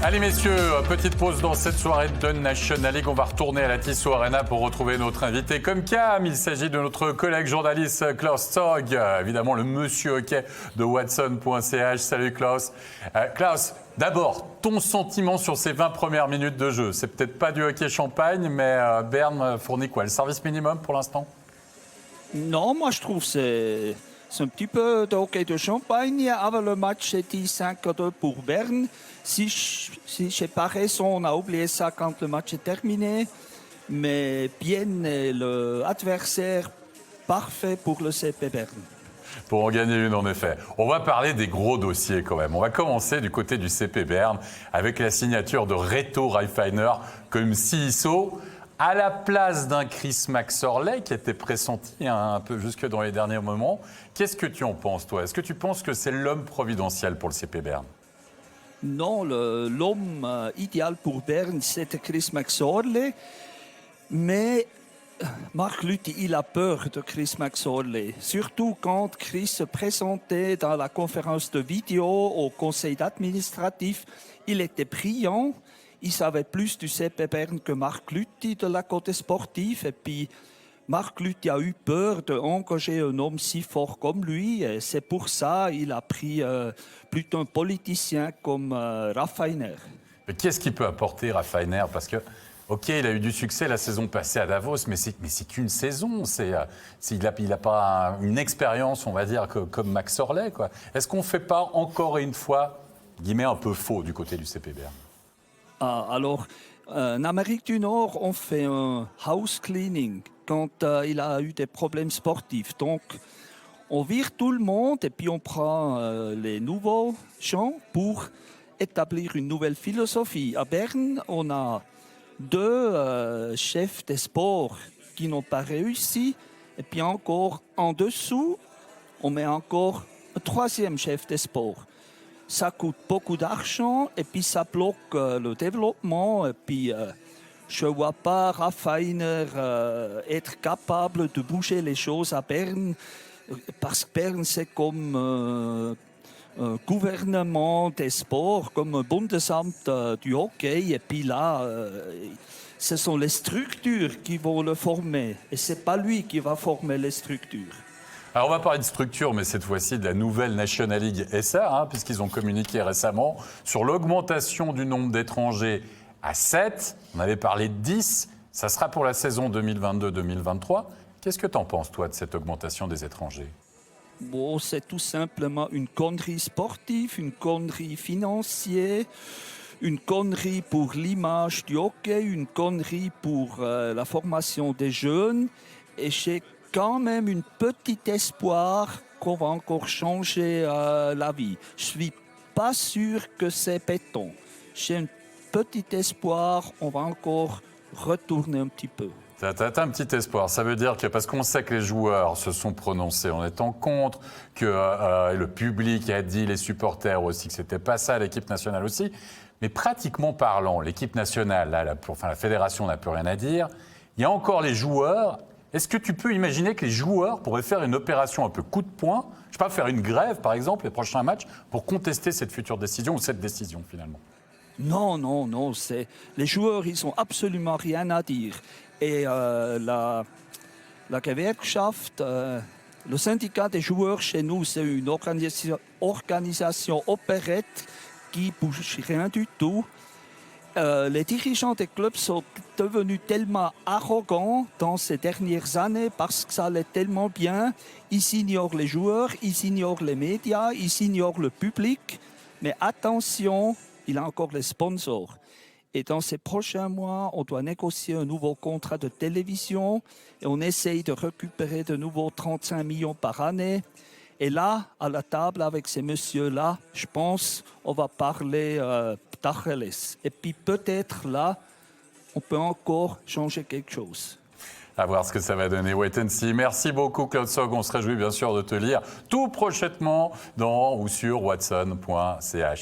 Allez messieurs, petite pause dans cette soirée de National League. On va retourner à la Tissot Arena pour retrouver notre invité comme Cam. Il s'agit de notre collègue journaliste Klaus Zog, évidemment le monsieur hockey de Watson.ch. Salut Klaus. Klaus, d'abord, ton sentiment sur ces 20 premières minutes de jeu. C'est peut-être pas du hockey champagne, mais Berne fournit quoi? Le service minimum pour l'instant? Non, moi je trouve que c'est un petit peu de hockey de champagne. Avant le match, c'était 5-2 pour Berne. Si je n'ai pas raison, on a oublié ça quand le match est terminé. Mais bien l'adversaire parfait pour le CP Berne. Pour en gagner une, en effet. On va parler des gros dossiers quand même. On va commencer du côté du CP Berne avec la signature de Reto Reifeiner comme CISO à la place d'un Chris McSorley qui était pressenti un peu jusque dans les derniers moments. Qu'est-ce que tu en penses, toi? Est-ce que tu penses que c'est l'homme providentiel pour le CP Berne? Non, l'homme idéal pour Berne, c'était Chris McSorley. Mais Marc Lutti, il a peur de Chris McSorley. Surtout quand Chris se présentait dans la conférence de vidéo au conseil administratif. Il était brillant. Il savait plus du CP Berne que Marc Lutti de la côté sportive. Et puis, Marc Lutti a eu peur d'engager un homme si fort comme lui. Et c'est pour ça qu'il a pris plutôt un politicien comme Raffiner. Mais qu'est-ce qu'il peut apporter, Raffiner? Parce que, OK, il a eu du succès la saison passée à Davos, mais c'est qu'une saison. Il n'a pas une expérience, on va dire, comme Max Orley, quoi. Est-ce qu'on ne fait pas encore une fois, guillemets, un peu faux du côté du CP Berne? Alors, en Amérique du Nord, on fait un house cleaning quand il a eu des problèmes sportifs. Donc, on vire tout le monde et puis on prend les nouveaux gens pour établir une nouvelle philosophie. À Berne, on a deux chefs des sports qui n'ont pas réussi. Et puis encore en dessous, on met encore un troisième chef des sports. Ça coûte beaucoup d'argent et puis ça bloque le développement. Et puis, je ne vois pas Raffiner être capable de bouger les choses à Berne, parce que Berne, c'est comme un gouvernement des sports, comme un Bundesamt du hockey. Et puis là, ce sont les structures qui vont le former. Et ce n'est pas lui qui va former les structures. Alors on va parler de structure, mais cette fois-ci de la nouvelle National League SA, puisqu'ils ont communiqué récemment sur l'augmentation du nombre d'étrangers à 7. On avait parlé de 10. Ça sera pour la saison 2022-2023. Qu'est-ce que tu en penses, toi, de cette augmentation des étrangers? Bon, c'est tout simplement une connerie sportive, une connerie financière, une connerie pour l'image du hockey, une connerie pour la formation des jeunes. Et j'ai quand même un petit espoir qu'on va encore changer la vie. Je ne suis pas sûr que c'est béton. J'ai un petit espoir, on va encore retourner un petit peu. T'as un petit espoir. Ça veut dire que, parce qu'on sait que les joueurs se sont prononcés en étant contre, que le public a dit, les supporters aussi, que c'était pas ça, l'équipe nationale aussi. Mais pratiquement parlant, l'équipe nationale, la fédération n'a plus rien à dire. Il y a encore les joueurs. Est-ce que tu peux imaginer que les joueurs pourraient faire une opération un peu coup de poing, je ne sais pas, faire une grève par exemple les prochains matchs pour contester cette future décision ou cette décision finalement? Non. Les joueurs, ils n'ont absolument rien à dire. Et la Gewerkschaft, le syndicat des joueurs chez nous, c'est une organisation opérette qui ne bouge rien du tout. Les dirigeants des clubs sont devenus tellement arrogants dans ces dernières années parce que ça allait tellement bien. Ils ignorent les joueurs, ils ignorent les médias, ils ignorent le public. Mais attention, il y a encore les sponsors. Et dans ces prochains mois, on doit négocier un nouveau contrat de télévision et on essaye de récupérer de nouveau 35 millions par année. Et là, à la table avec ces messieurs-là, je pense on va parler Tacheles. Et puis peut-être là, on peut encore changer quelque chose. À voir ce que ça va donner. Wait and see. Merci beaucoup, Klaus Zog. On se réjouit bien sûr de te lire tout prochainement dans ou sur watson.ch.